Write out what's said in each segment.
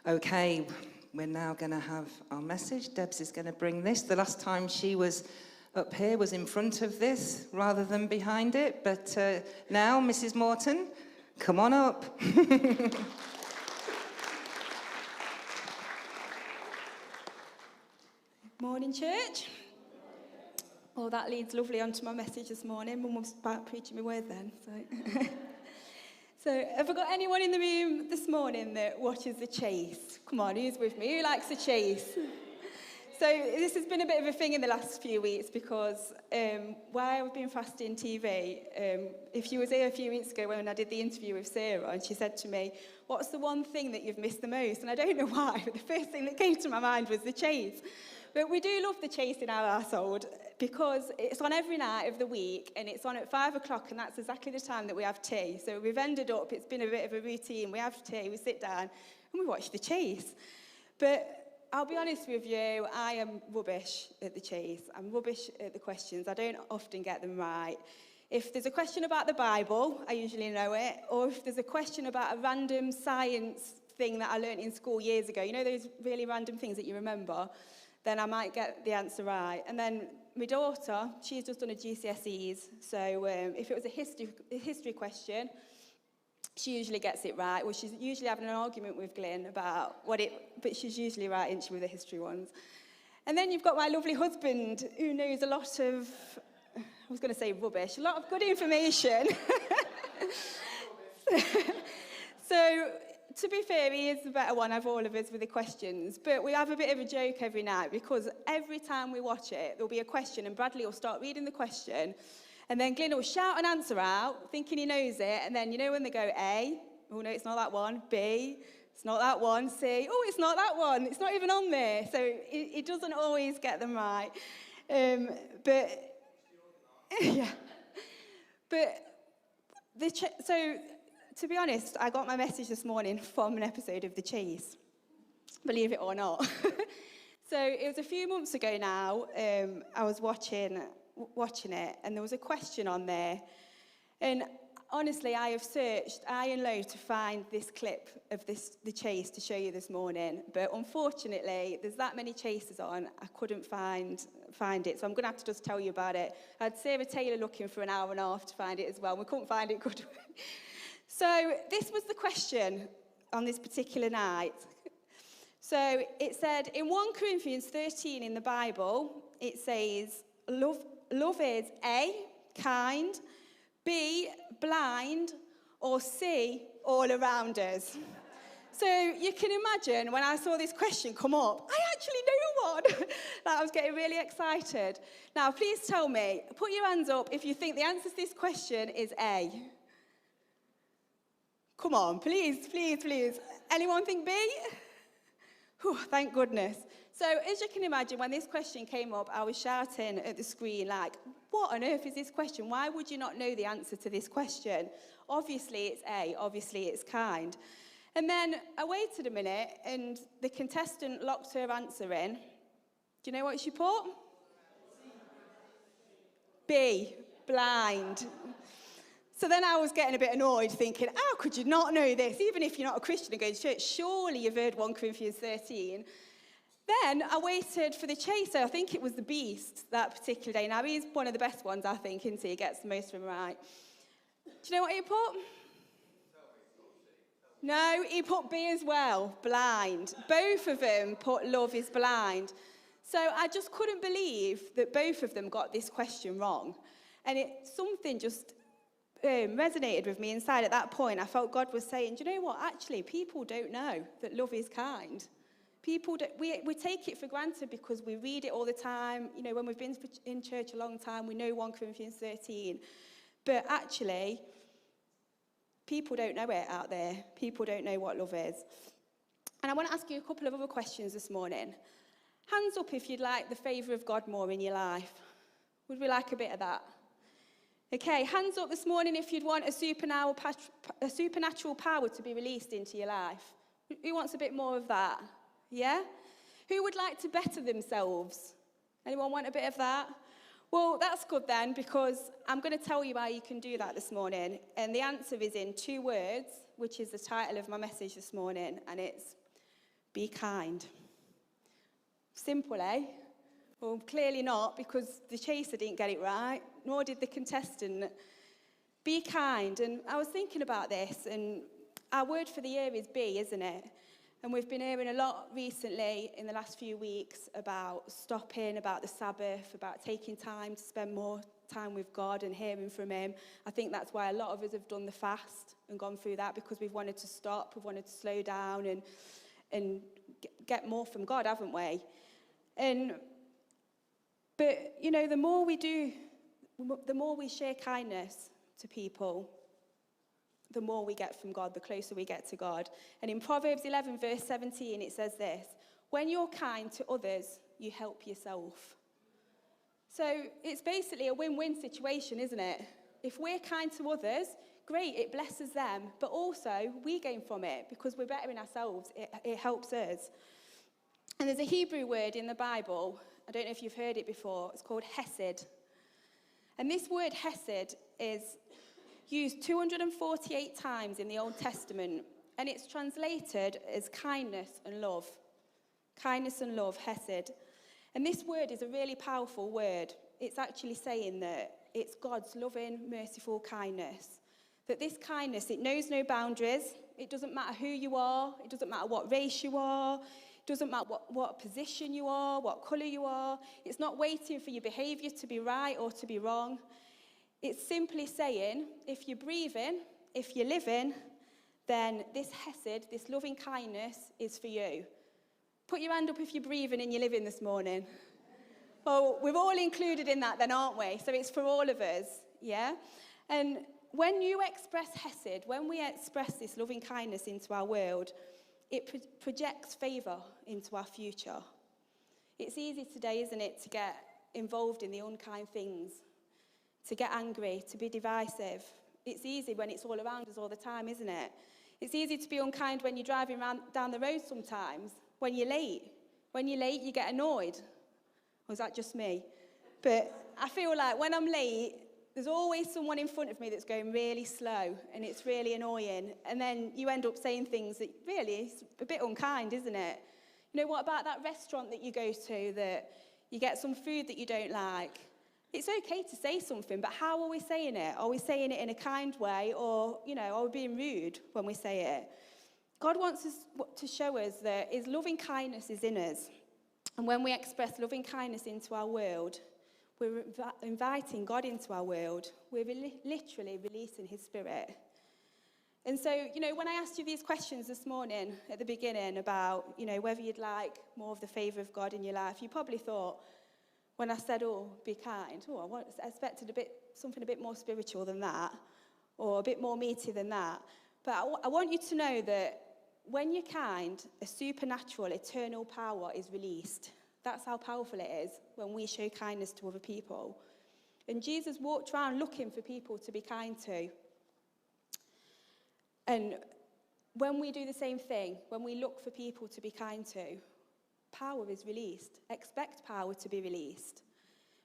Okay, we're now going to have our message. Debs is going to bring this. The last time she was up here was in front of this rather than behind it. But now, Mrs. Morton, come on up. Morning, church. Oh, that leads lovely onto my message this morning. Mum was about preaching my word then. So have I got anyone in the room this morning that watches The Chase? Come on, who's with me? Who likes The Chase? So this has been a bit of a thing in the last few weeks because while I've been fasting TV, if you was here a few weeks ago when I did the interview with Sarah, and she said to me, what's the one thing that you've missed the most? And I don't know why, but the first thing that came to my mind was The Chase. But we do love The Chase in our household because it's on every night of the week and it's on at 5 o'clock, and that's exactly the time that we have tea. So we've ended up, it's been a bit of a routine. We have tea, we sit down and we watch The Chase. But I'll be honest with you, I am rubbish at The Chase. I'm rubbish at the questions. I don't often get them right. If there's a question about the Bible, I usually know it. Or if there's a question about a random science thing that I learned in school years ago, you know those really random things that you remember, then I might get the answer right. And then my daughter, she's just done a GCSEs, so if it was a history question, she usually gets it right. Well, she's usually having an argument with Glyn about but she's usually right, isn't she, with the history ones. And then you've got my lovely husband, who knows a lot of, I was going to say rubbish, a lot of good information. So, to be fair, he is the better one of all of us with the questions, but we have a bit of a joke every night because every time we watch it, there'll be a question and Bradley will start reading the question and then Glyn will shout an answer out, thinking he knows it, and then you know when they go A, oh no, it's not that one, B, it's not that one, C, oh, it's not that one, it's not even on there, so he doesn't always get them right. So to be honest, I got my message this morning from an episode of The Chase, believe it or not. So it was a few months ago now, I was watching it, and there was a question on there. And honestly, I have searched high and low to find this clip of The Chase to show you this morning. But unfortunately, there's that many chases on, I couldn't find it. So I'm going to have to just tell you about it. I had Sarah Taylor looking for an hour and a half to find it as well. We couldn't find it, could we? So this was the question on this particular night. So it said, in 1 Corinthians 13 in the Bible, it says, love is A, kind, B, blind, or C, all around us. So you can imagine when I saw this question come up, I actually know one. Like, I was getting really excited. Now, please tell me, put your hands up if you think the answer to this question is A. Come on, please, please, please. Anyone think B? Whew, thank goodness. So as you can imagine, when this question came up, I was shouting at the screen like, what on earth is this question? Why would you not know the answer to this question? Obviously it's A, obviously it's kind. And then I waited a minute and the contestant locked her answer in. Do you know what she put? B, blind. So then I was getting a bit annoyed, thinking, how could you not know this? Even if you're not a Christian and going to church, surely you've heard 1 Corinthians 13. Then I waited for the chaser. I think it was the Beast that particular day. Now, he's one of the best ones, I think, isn't he? He gets the most of them right. Do you know what he put? No, he put B as well, blind. Both of them put love is blind. So I just couldn't believe that both of them got this question wrong. And something just resonated with me inside at that point. I felt God was saying, do you know what? Actually, people don't know that love is kind. People don't, we take it for granted because we read it all the time. You know, when we've been in church a long time, we know 1 Corinthians 13. But actually, people don't know it out there. People don't know what love is. And I want to ask you a couple of other questions this morning. Hands up if you'd like the favour of God more in your life. Would we like a bit of that? Okay, hands up this morning if you'd want a supernatural power to be released into your life. Who wants a bit more of that? Yeah? Who would like to better themselves? Anyone want a bit of that? Well, that's good then, because I'm going to tell you how you can do that this morning. And the answer is in 2 words, which is the title of my message this morning. And it's Be kind. Simple, eh? Well, clearly not, because the chaser didn't get it right, nor did the contestant. Be kind. And I was thinking about this, and our word for the year is be, isn't it? And we've been hearing a lot recently in the last few weeks about stopping, about the Sabbath, about taking time to spend more time with God and hearing from him. I think that's why a lot of us have done the fast and gone through that, because we've wanted to stop, we've wanted to slow down and get more from God, haven't we? But, you know, the more we do, the more we share kindness to people, the more we get from God, the closer we get to God. And in Proverbs 11, verse 17, it says this: when you're kind to others, you help yourself. So it's basically a win-win situation, isn't it? If we're kind to others, great, it blesses them, but also we gain from it because we're bettering ourselves. It helps us. And there's a Hebrew word in the Bible, I don't know if you've heard it before, it's called hesed. And this word hesed is used 248 times in the Old Testament, and it's translated as kindness and love. Kindness and love, hesed. And this word is a really powerful word. It's actually saying that it's God's loving, merciful kindness. That this kindness, it knows no boundaries. It doesn't matter who you are. It doesn't matter what race you are. It doesn't matter what position you are, what colour you are. It's not waiting for your behaviour to be right or to be wrong. It's simply saying, if you're breathing, if you're living, then this hesed, this loving kindness is for you. Put your hand up if you're breathing and you're living this morning. Well, we're all included in that then, aren't we? So it's for all of us, yeah? And when you express hesed, when we express this loving kindness into our world, it projects favour into our future. It's easy today, isn't it, to get involved in the unkind things, to get angry, to be divisive. It's easy when it's all around us all the time, isn't it? It's easy to be unkind when you're driving down the road sometimes, when you're late. When you're late, you get annoyed. Or is that just me? But I feel like when I'm late, there's always someone in front of me that's going really slow, and it's really annoying. And then you end up saying things that really is a bit unkind, isn't it? You know, what about that restaurant that you go to that you get some food that you don't like? It's okay to say something, but how are we saying it? Are we saying it in a kind way, or, you know, are we being rude when we say it? God wants us to show us that his loving kindness is in us. And when we express loving kindness into our world, we're inviting God into our world. We're literally releasing his spirit. And so, you know, when I asked you these questions this morning at the beginning about, you know, whether you'd like more of the favour of God in your life, you probably thought, when I said, oh, be kind, I expected something a bit more spiritual than that, or a bit more meaty than that. But I want you to know that when you're kind, a supernatural, eternal power is released. That's how powerful it is when we show kindness to other people. And Jesus walked around looking for people to be kind to. And when we do the same thing, when we look for people to be kind to, power is released. Expect power to be released.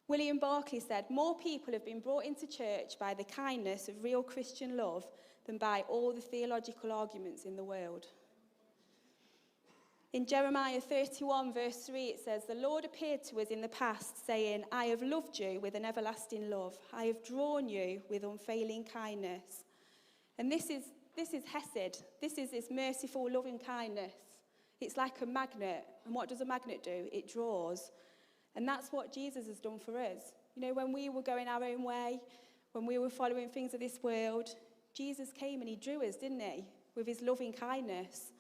William Barclay said, more people have been brought into church by the kindness of real Christian love than by all the theological arguments in the world. In Jeremiah 31, verse 3, it says, the Lord appeared to us in the past, saying, I have loved you with an everlasting love. I have drawn you with unfailing kindness. And this is hesed. This is this merciful, loving kindness. It's like a magnet. And what does a magnet do? It draws. And that's what Jesus has done for us. You know, when we were going our own way, when we were following things of this world, Jesus came and he drew us, didn't he? With his loving kindness.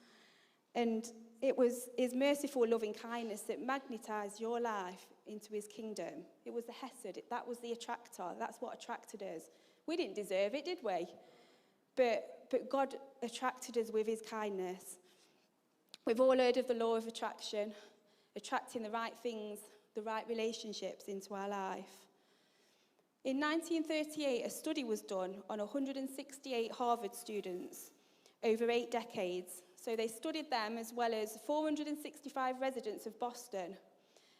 And it was his merciful loving kindness that magnetized your life into his kingdom. It was the hesed. That was the attractor. That's what attracted us. We didn't deserve it, did we? But God attracted us with his kindness. We've all heard of the law of attraction, attracting the right things, the right relationships into our life. In 1938, a study was done on 168 Harvard students over 8 decades. So they studied them as well as 465 residents of Boston.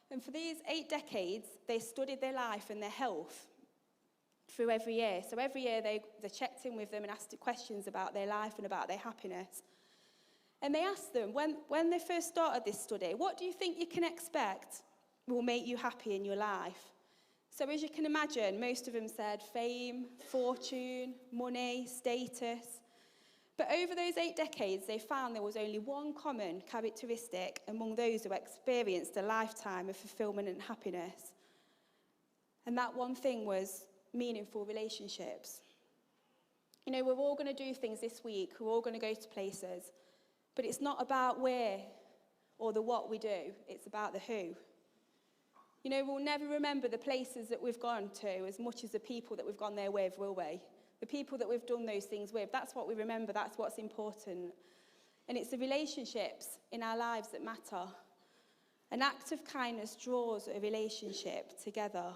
And for these 8 decades, they studied their life and their health through every year. So every year they checked in with them and asked questions about their life and about their happiness. And they asked them, when they first started this study, what do you think you can expect will make you happy in your life? So as you can imagine, most of them said fame, fortune, money, status. But over those 8 decades, they found there was only one common characteristic among those who experienced a lifetime of fulfillment and happiness. And that one thing was meaningful relationships. You know, we're all going to do things this week. We're all going to go to places. But it's not about where or the what we do. It's about the who. You know, we'll never remember the places that we've gone to as much as the people that we've gone there with, will we? The people that we've done those things with, that's what we remember, that's what's important. And it's the relationships in our lives that matter. An act of kindness draws a relationship together.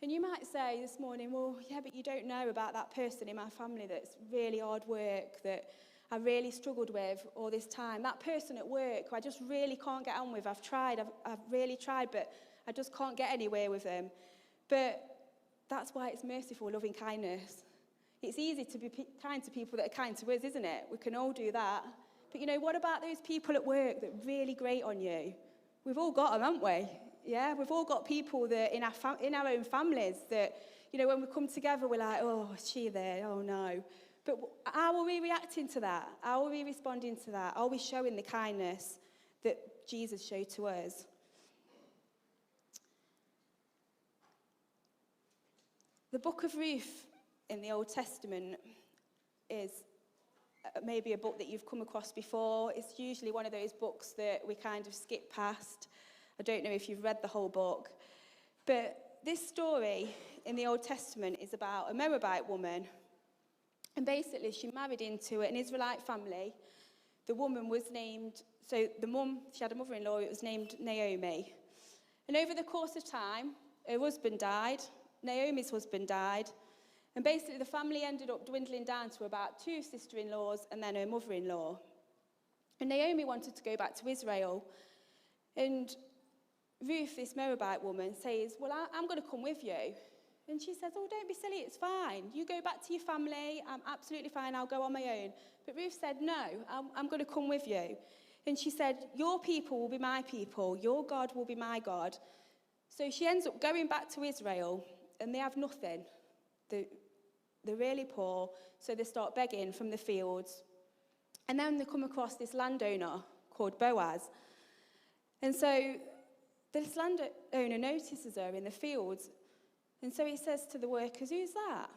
And you might say this morning, well, yeah, but you don't know about that person in my family that's really hard work, that I really struggled with all this time. That person at work who I just really can't get on with. I've really tried, but I just can't get anywhere with them. But that's why it's merciful, loving kindness. It's easy to be kind to people that are kind to us, isn't it? We can all do that. But you know, what about those people at work that are really great on you? We've all got them, haven't we? Yeah, we've all got people that in our own families that, you know, when we come together, we're like, oh, is she there? Oh, no. But how are we reacting to that? How are we responding to that? Are we showing the kindness that Jesus showed to us? The book of Ruth in the Old Testament is maybe a book that you've come across before. It's usually one of those books that we kind of skip past. I don't know if you've read the whole book. But this story in the Old Testament is about a Moabite woman. And basically, she married into an Israelite family. The woman was named, so the mum, she had a mother-in-law, it was named Naomi. And over the course of time, her husband died, Naomi's husband died, and basically the family ended up dwindling down to about 2 sister-in-laws and then her mother-in-law. And Naomi wanted to go back to Israel. And Ruth, this Moabite woman, says, well, I'm going to come with you. And she says, oh, don't be silly, it's fine. You go back to your family, I'm absolutely fine, I'll go on my own. But Ruth said, no, I'm going to come with you. And she said, your people will be my people, your God will be my God. So she ends up going back to Israel, and they have nothing. They're really poor, so they start begging from the fields. And then they come across this landowner called Boaz. And so this landowner notices her in the fields. And so he says to the workers, who's that?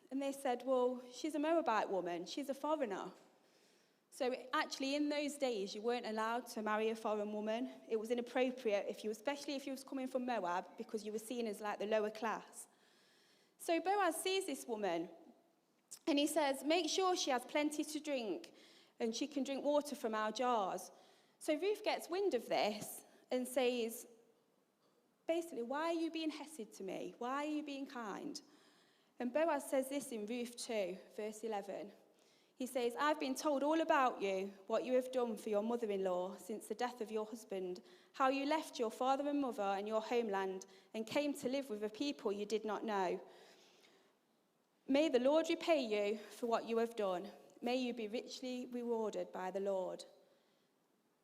And they said, well, she's a Moabite woman. She's a foreigner. So actually, in those days, you weren't allowed to marry a foreign woman. It was inappropriate, especially if you was coming from Moab, because you were seen as like the lower class. So Boaz sees this woman, and he says, make sure she has plenty to drink, and she can drink water from our jars. So Ruth gets wind of this and says, basically, why are you being hesed to me? Why are you being kind? And Boaz says this in Ruth 2, verse 11. He says, I've been told all about you, what you have done for your mother-in-law since the death of your husband, how you left your father and mother and your homeland and came to live with a people you did not know. May the Lord repay you for what you have done. May you be richly rewarded by the Lord.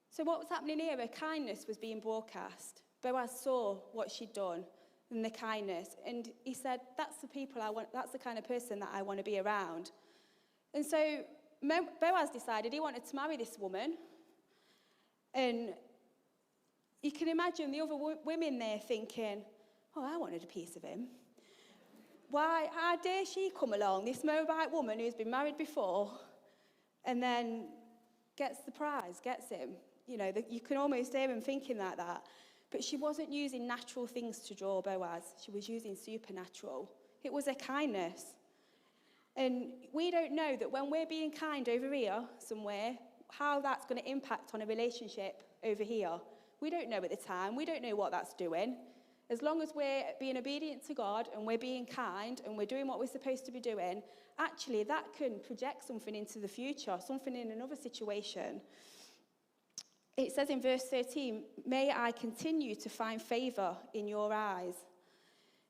So what was happening here? Her kindness was being broadcast. Boaz saw what she'd done and the kindness, and he said, that's the people I want, that's the kind of person that I want to be around. And so Boaz decided he wanted to marry this woman, and you can imagine the other women there thinking, oh, I wanted a piece of him. Why, how dare she come along, this Moabite woman who's been married before, and then gets the prize, gets him. You know, you can almost hear him thinking like that. But she wasn't using natural things to draw Boaz. She was using supernatural. It was a kindness. And we don't know that when we're being kind over here somewhere, how that's going to impact on a relationship over here. We don't know at the time. We don't know what that's doing. As long as we're being obedient to God and we're being kind and we're doing what we're supposed to be doing, actually that can project something into the future, something in another situation. It says in verse 13, may I continue to find favor in your eyes.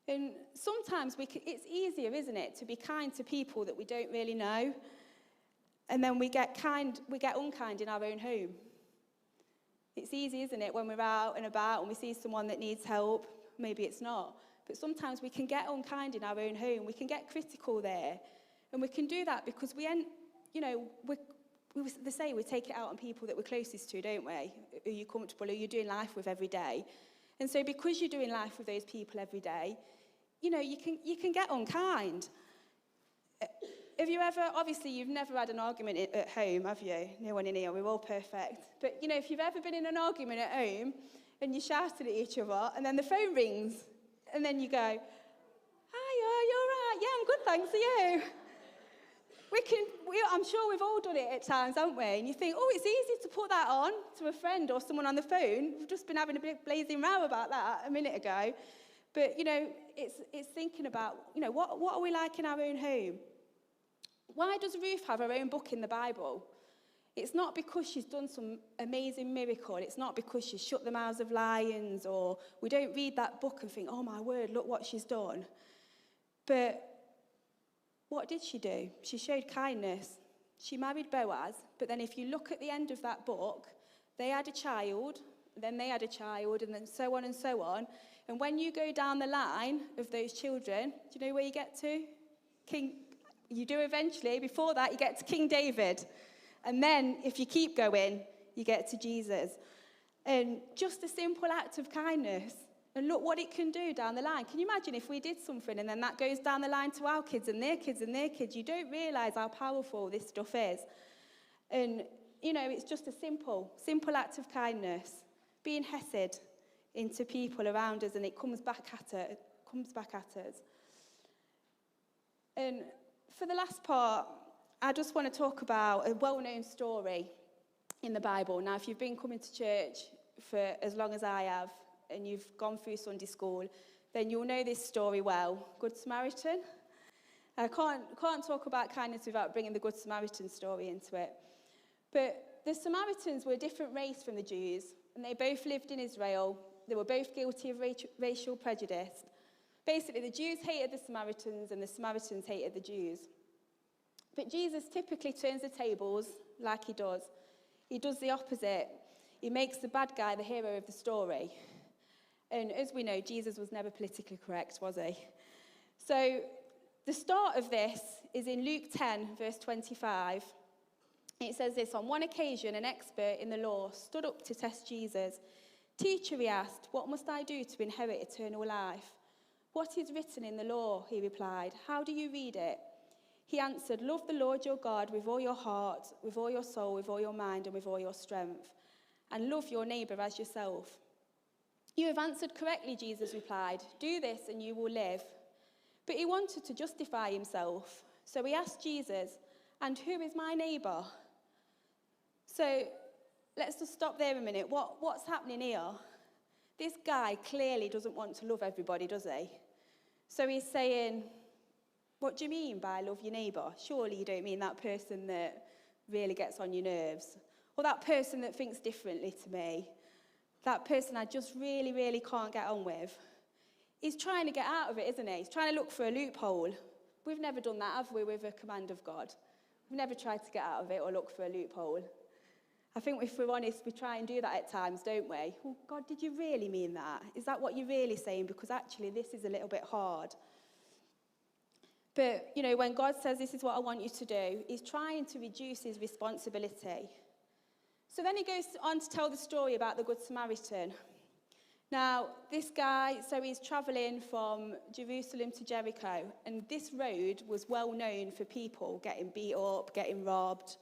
And sometimes it's easier, isn't it, to be kind to people that we don't really know. And then we get unkind in our own home. It's easy, isn't it, when we're out and about and we see someone that needs help, maybe it's not. But sometimes we can get unkind in our own home. We can get critical there. And we can do that because they say we take it out on people that we're closest to, don't we? Who you're comfortable, who you're doing life with every day. And so because you're doing life with those people every day, you can get unkind. Have you ever, obviously you've never had an argument at home, have you? No one in here, we're all perfect. But, if you've ever been in an argument at home and you're shouting at each other and then the phone rings and then you go, "Hiya, you all right? Yeah, I'm good, thanks, are you?" I'm sure we've all done it at times, haven't we? And you think, it's easy to put that on to a friend or someone on the phone. We've just been having a big blazing row about that a minute ago. But, it's thinking about, what are we like in our own home? Why does Ruth have her own book in the Bible? It's not because she's done some amazing miracle. It's not because she's shut the mouths of lions, or we don't read that book and think, oh my word, look what she's done. But what did she do? She showed kindness. She married Boaz, but then if you look at the end of that book, they had a child, then they had a child, and then so on and so on. And when you go down the line of those children, do you know where you get to? You do eventually. Before that, you get to King David. And then, if you keep going, you get to Jesus. And just a simple act of kindness. And look what it can do down the line. Can you imagine if we did something and then that goes down the line to our kids and their kids and their kids? You don't realise how powerful this stuff is. And, it's just a simple act of kindness. Being hesed into people around us, and it comes back at us. And for the last part, I just want to talk about a well-known story in the Bible. Now, if you've been coming to church for as long as I have, and you've gone through Sunday school, then you'll know this story well. Good Samaritan. I can't talk about kindness without bringing the Good Samaritan story into it. But the Samaritans were a different race from the Jews, and they both lived in Israel. They were both guilty of racial prejudice. Basically, the Jews hated the Samaritans, and the Samaritans hated the Jews. But Jesus typically turns the tables like he does. He does the opposite. He makes the bad guy the hero of the story. And as we know, Jesus was never politically correct, was he? So the start of this is in Luke 10, verse 25. It says this: on one occasion, an expert in the law stood up to test Jesus. "Teacher," he asked, "what must I do to inherit eternal life?" "What is written in the law?" he replied. "How do you read it?" He answered, "Love the Lord your God with all your heart, with all your soul, with all your mind, and with all your strength, and love your neighbour as yourself." "You have answered correctly," Jesus replied. "Do this and you will live." But he wanted to justify himself. So he asked Jesus, "And who is my neighbour?" So let's just stop there a minute. What's happening here? This guy clearly doesn't want to love everybody, does he? So he's saying, what do you mean by love your neighbour? Surely you don't mean that person that really gets on your nerves, or that person that thinks differently to me, that person I just really, really can't get on with. He's trying to get out of it, isn't he? He's trying to look for a loophole. We've never done that, have we, with a command of God? We've never tried to get out of it or look for a loophole. I think if we're honest, we try and do that at times, don't we? Well, God, did you really mean that? Is that what you're really saying? Because actually this is a little bit hard. But, when God says this is what I want you to do, he's trying to reduce his responsibility. So then he goes on to tell the story about the Good Samaritan. Now, this guy, so he's travelling from Jerusalem to Jericho, and this road was well known for people getting beat up, getting robbed.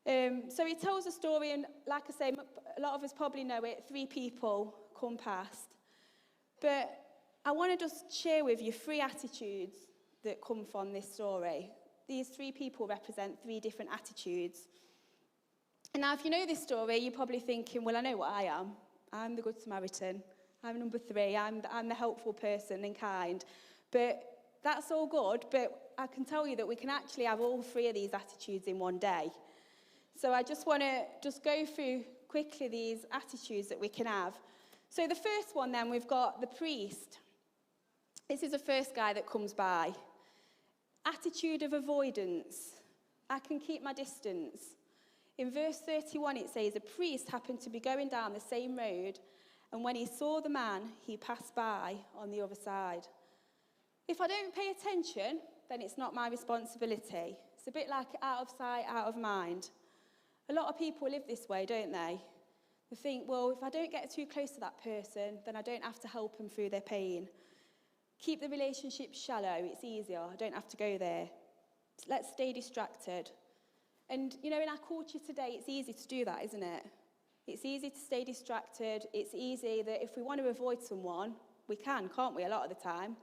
So he tells a story, and like I say, a lot of us probably know it. 3 people come past. But I want to just share with you 3 attitudes that come from this story. These 3 people represent 3 different attitudes. And now, if you know this story, you're probably thinking, well, I know what I am. I'm the Good Samaritan. I'm number 3. I'm the helpful person and kind. But that's all good, but I can tell you that we can actually have all 3 of these attitudes in one day. So I just want to go through quickly these attitudes that we can have. So the first one then, we've got the priest. This is the first guy that comes by. Attitude of avoidance. I can keep my distance. In verse 31, it says, a priest happened to be going down the same road, and when he saw the man, he passed by on the other side. If I don't pay attention, then it's not my responsibility. It's a bit like out of sight, out of mind. A lot of people live this way, don't they? They think, well, if I don't get too close to that person, then I don't have to help them through their pain. Keep the relationship shallow. It's easier. I don't have to go there. Let's stay distracted. And, in our culture today, it's easy to do that, isn't it? It's easy to stay distracted. It's easy that if we want to avoid someone, we can, can't we, a lot of the time?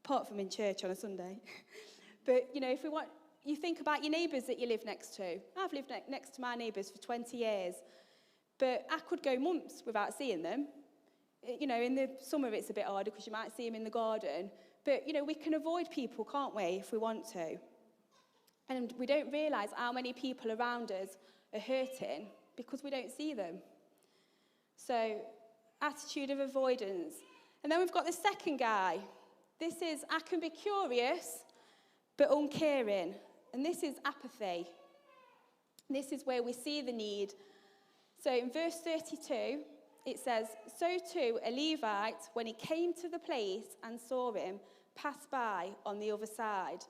Apart from in church on a Sunday. But, if we want, you think about your neighbours that you live next to. I've lived next to my neighbours for 20 years. But I could go months without seeing them. In the summer it's a bit harder because you might see them in the garden. But, we can avoid people, can't we, if we want to? And we don't realise how many people around us are hurting because we don't see them. So, attitude of avoidance. And then we've got the second guy. This is, I can be curious, but uncaring. And this is apathy. This is where we see the need. So in verse 32, it says, so too a Levite, when he came to the place and saw him, passed by on the other side.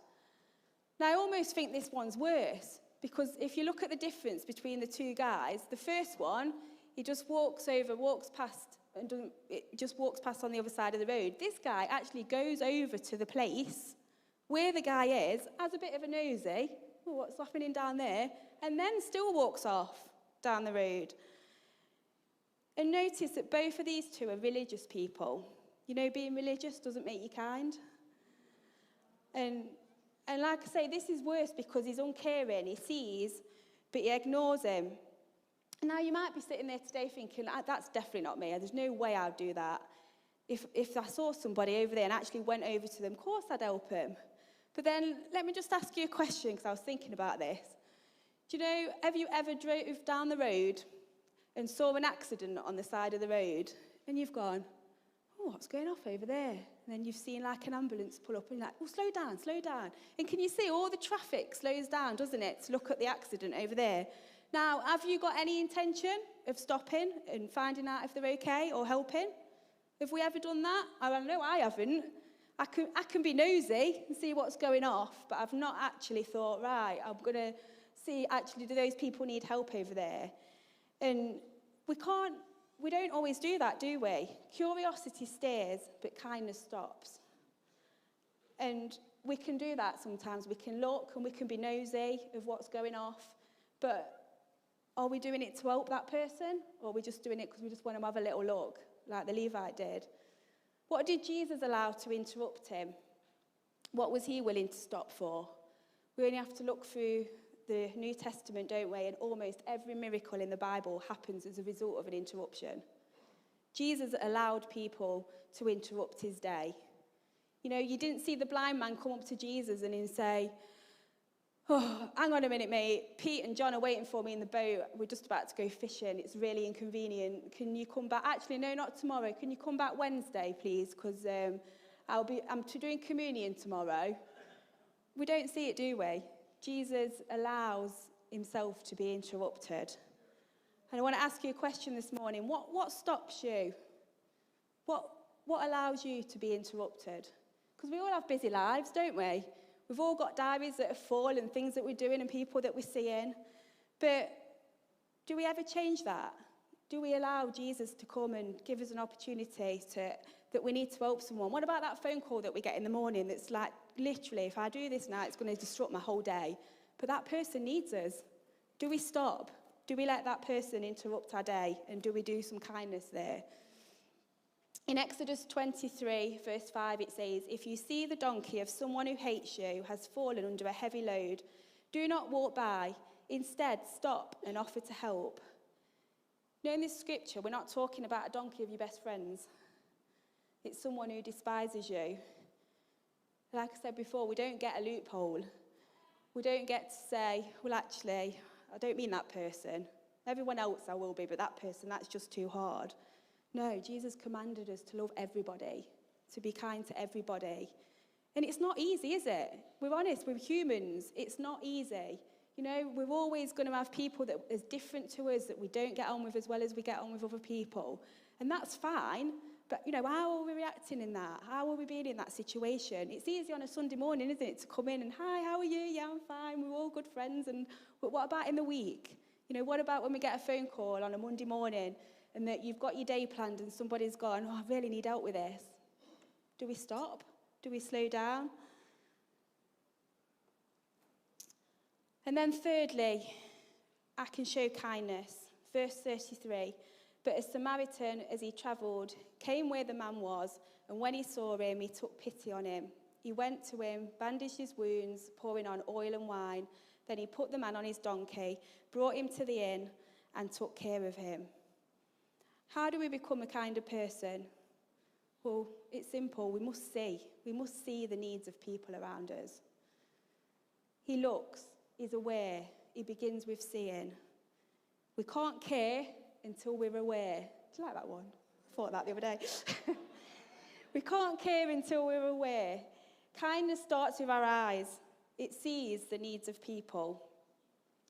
Now, I almost think this one's worse, because if you look at the difference between the two guys, the first one, he just walks past on the other side of the road. This guy actually goes over to the place where the guy is, has a bit of a nosy, oh, what's happening down there, and then still walks off down the road. And notice that both of these two are religious people. Being religious doesn't make you kind. And like I say, this is worse because he's uncaring. He sees, but he ignores him. Now, you might be sitting there today thinking, that's definitely not me. There's no way I'd do that. If I saw somebody over there and actually went over to them, of course I'd help him. But then let me just ask you a question, because I was thinking about this. Have you ever drove down the road and saw an accident on the side of the road, and you've gone, oh, what's going off over there? And then you've seen like an ambulance pull up, and you're like, oh, slow down, slow down. And can you see all the traffic slows down, doesn't it, to look at the accident over there? Now, have you got any intention of stopping and finding out if they're okay or helping? Have we ever done that? I know I haven't. I can be nosy and see what's going off, but I've not actually thought, right, I'm going to see, actually, do those people need help over there? And we don't always do that, do we? Curiosity stays, but kindness stops. And we can do that sometimes. We can look and we can be nosy of what's going off, but are we doing it to help that person? Or are we just doing it because we just want to have a little look, like the Levite did? What did Jesus allow to interrupt him? What was he willing to stop for? We only have to look through the New Testament, don't we? And almost every miracle in the Bible happens as a result of an interruption. Jesus allowed people to interrupt his day. You didn't see the blind man come up to Jesus and he'd say, oh, hang on a minute, mate. Pete and John are waiting for me in the boat. We're just about to go fishing. It's really inconvenient. Can you come back? Actually, no, not tomorrow. Can you come back Wednesday, please? Because I'm doing communion tomorrow. We don't see it, do we? Jesus allows himself to be interrupted. And I want to ask you a question this morning. What stops you? What allows you to be interrupted? Because we all have busy lives, don't we? We've all got diaries that are full and things that we're doing and people that we're seeing. But do we ever change that? Do we allow Jesus to come and give us an opportunity that we need to help someone? What about that phone call that we get in the morning that's like, literally, if I do this now, it's going to disrupt my whole day. But that person needs us. Do we stop? Do we let that person interrupt our day? And do we do some kindness there? In Exodus 23, verse 5, it says, if you see the donkey of someone who hates you has fallen under a heavy load, do not walk by. Instead, stop and offer to help. In this scripture, we're not talking about a donkey of your best friends. It's someone who despises you. Like I said before, we don't get a loophole. We don't get to say, well, actually, I don't mean that person. Everyone else I will be, but that person, that's just too hard. No, Jesus commanded us to love everybody, to be kind to everybody. And it's not easy, is it? We're honest, we're humans. It's not easy. You know, we're always going to have people that is different to us, that we don't get on with as well as we get on with other people. And that's fine. But, you know, how are we reacting in that? How are we being in that situation? It's easy on a Sunday morning, isn't it, to come in and, hi, how are you? Yeah, I'm fine. We're all good friends. But what about in the week? You know, what about when we get a phone call on a Monday morning and that you've got your day planned and somebody's gone, oh, I really need help with this? Do we stop? Do we slow down? And then thirdly, I can show kindness. Verse 33. But a Samaritan, as he travelled, came where the man was, and when he saw him, he took pity on him. He went to him, bandaged his wounds, pouring on oil and wine. Then he put the man on his donkey, brought him to the inn, and took care of him. How do we become a kinder person? Well, it's simple. We must see. We must see the needs of people around us. He looks, he's aware. He begins with seeing. We can't care until we're aware. Do you like that one? I thought that the other day. We can't care until we're aware. Kindness starts with our eyes. It sees the needs of people.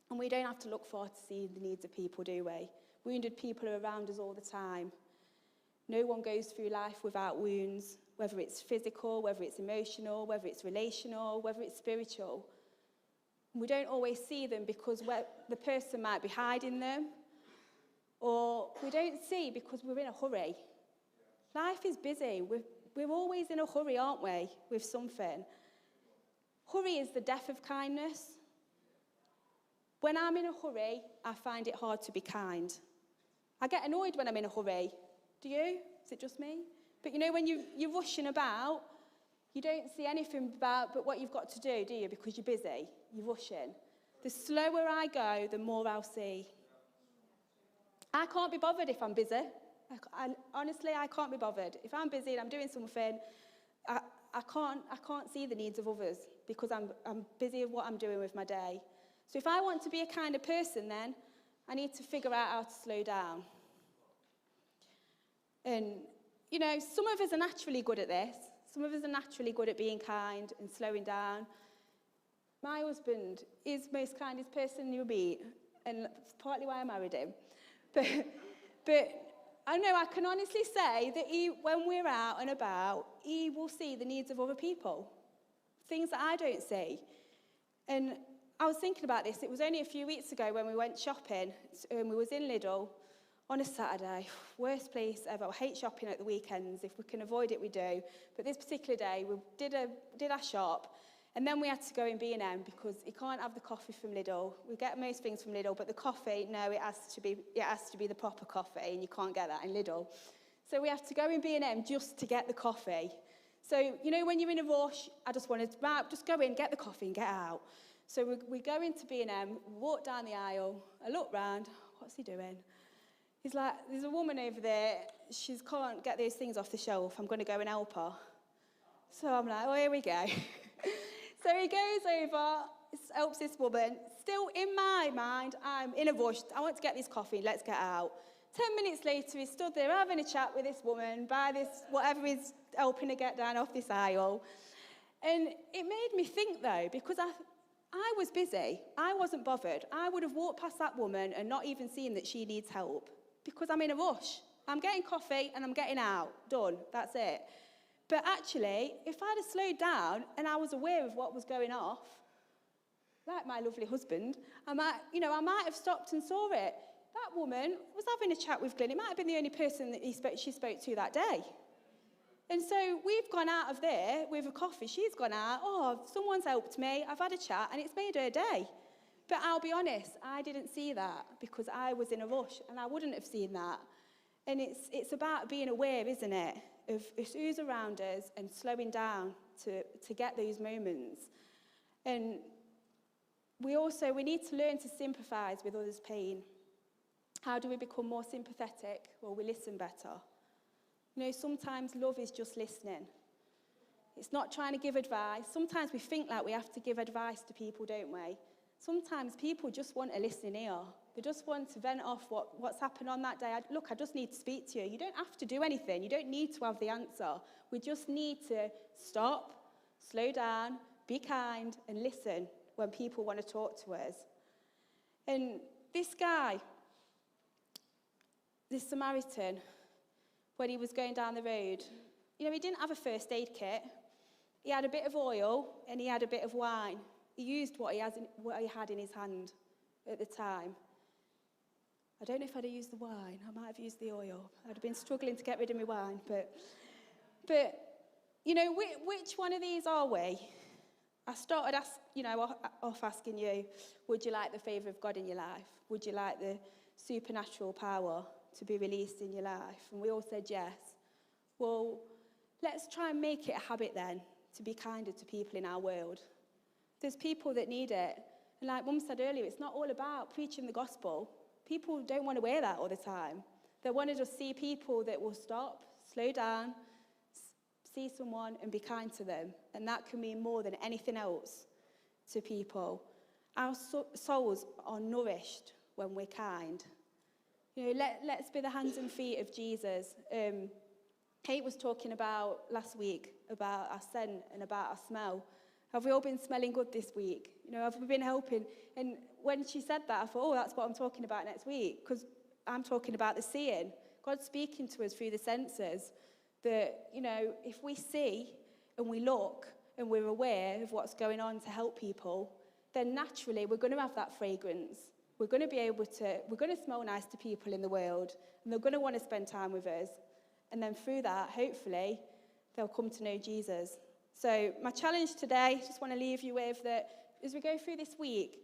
And we don't have to look far to see the needs of people, do we? Wounded people are around us all the time. No one goes through life without wounds, whether it's physical, whether it's emotional, whether it's relational, whether it's spiritual. We don't always see them because the person might be hiding them, or we don't see because we're in a hurry. Life is busy. We're always in a hurry, aren't we, with something? Hurry is the death of kindness. When I'm in a hurry, I find it hard to be kind. I get annoyed when I'm in a hurry. Do you? Is it just me? But you know, when you're rushing about, you don't see anything but what you've got to do you? Because you're busy. You're rushing. The slower I go, the more I'll see. I can't be bothered if I'm busy. Honestly, I can't be bothered. If I'm busy and I'm doing something, I can't see the needs of others because I'm busy with what I'm doing with my day. So if I want to be a kinder person, then I need to figure out how to slow down. And, you know, some of us are naturally good at this. Some of us are naturally good at being kind and slowing down. My husband is the most kindest person you'll meet, and that's partly why I married him. But I know I can honestly say that when we're out and about, he will see the needs of other people, things that I don't see. And I was thinking about this. It was only a few weeks ago when we went shopping, and we was in Lidl on a Saturday. Worst place ever. I hate shopping at the weekends. If we can avoid it, we do. But this particular day, we did our shop, and then we had to go in B&M because you can't have the coffee from Lidl. We get most things from Lidl, but the coffee, no, it has to be the proper coffee, and you can't get that in Lidl. So we have to go in B&M just to get the coffee. So, you know, when you're in a rush, I just wanted to, just go in, get the coffee, and get out. So we go into B&M, walk down the aisle, I look round, what's he doing? He's like, there's a woman over there, she can't get those things off the shelf, I'm going to go and help her. So I'm like, oh, here we go. So he goes over, helps this woman. Still in my mind, I'm in a rush. I want to get this coffee, let's get out. 10 minutes later, he stood there having a chat with this woman, buy this, whatever he's helping her get down off this aisle. And it made me think, though, because I was busy. I wasn't bothered. I would have walked past that woman and not even seen that she needs help because I'm in a rush. I'm getting coffee and I'm getting out. Done. That's it. But actually, if I'd have slowed down and I was aware of what was going off, like my lovely husband, I might have stopped and saw it. That woman was having a chat with Glenn. It might have been the only person that she spoke to that day. And so we've gone out of there with a coffee. She's gone out, oh, someone's helped me, I've had a chat, and it's made her day. But I'll be honest, I didn't see that because I was in a rush, and I wouldn't have seen that. And it's about being aware, isn't it, of who's around us and slowing down to get those moments. And we need to learn to sympathise with others' pain. How do we become more sympathetic? Well, we listen better. You know, sometimes love is just listening. It's not trying to give advice. Sometimes we think like we have to give advice to people, don't we? Sometimes people just want a listening ear. They just want to vent off what's happened on that day. Look, I just need to speak to you. You don't have to do anything. You don't need to have the answer. We just need to stop, slow down, be kind, and listen when people want to talk to us. And this guy, this Samaritan, when he was going down the road, he didn't have a first aid kit. He had a bit of oil and he had a bit of wine. He used what he had in his hand at the time. I don't know if I'd have used the wine. I might have used the oil. I'd have been struggling to get rid of my wine. But which one of these are we? I started off asking you, would you like the favour of God in your life? Would you like the supernatural power to be released in your life? And we all said yes. Well, let's try and make it a habit then to be kinder to people in our world. There's people that need it. And like Mum said earlier, it's not all about preaching the gospel. People don't want to wear that all the time. They want to just see people that will stop, slow down, see someone and be kind to them. And that can mean more than anything else to people. Our souls are nourished when we're kind. Let's be the hands and feet of Jesus. Kate was talking about last week about our scent and about our smell. Have we all been smelling good this week? Have we been helping? And when she said that, I thought, that's what I'm talking about next week, because I'm talking about the seeing. God's speaking to us through the senses. That, if we see and we look and we're aware of what's going on to help people, then naturally we're going to have that fragrance. We're going to smell nice to people in the world, and they're going to want to spend time with us. And then through that, hopefully, they'll come to know Jesus. So my challenge today, just want to leave you with that as we go through this week,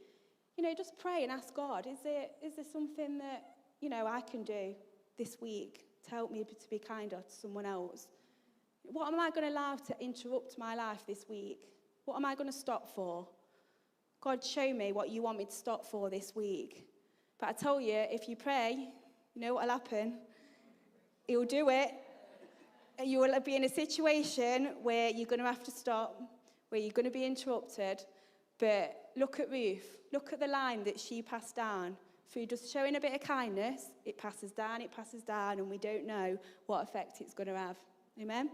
just pray and ask God, is there something that, I can do this week to help me to be kinder to someone else? What am I going to allow to interrupt my life this week? What am I going to stop for? God, show me what you want me to stop for this week. But I tell you, if you pray, you know what will happen? He'll do it. And you will be in a situation where you're going to have to stop, where you're going to be interrupted. But look at Ruth. Look at the line that she passed down. Through just showing a bit of kindness, it passes down, and we don't know what effect it's going to have. Amen?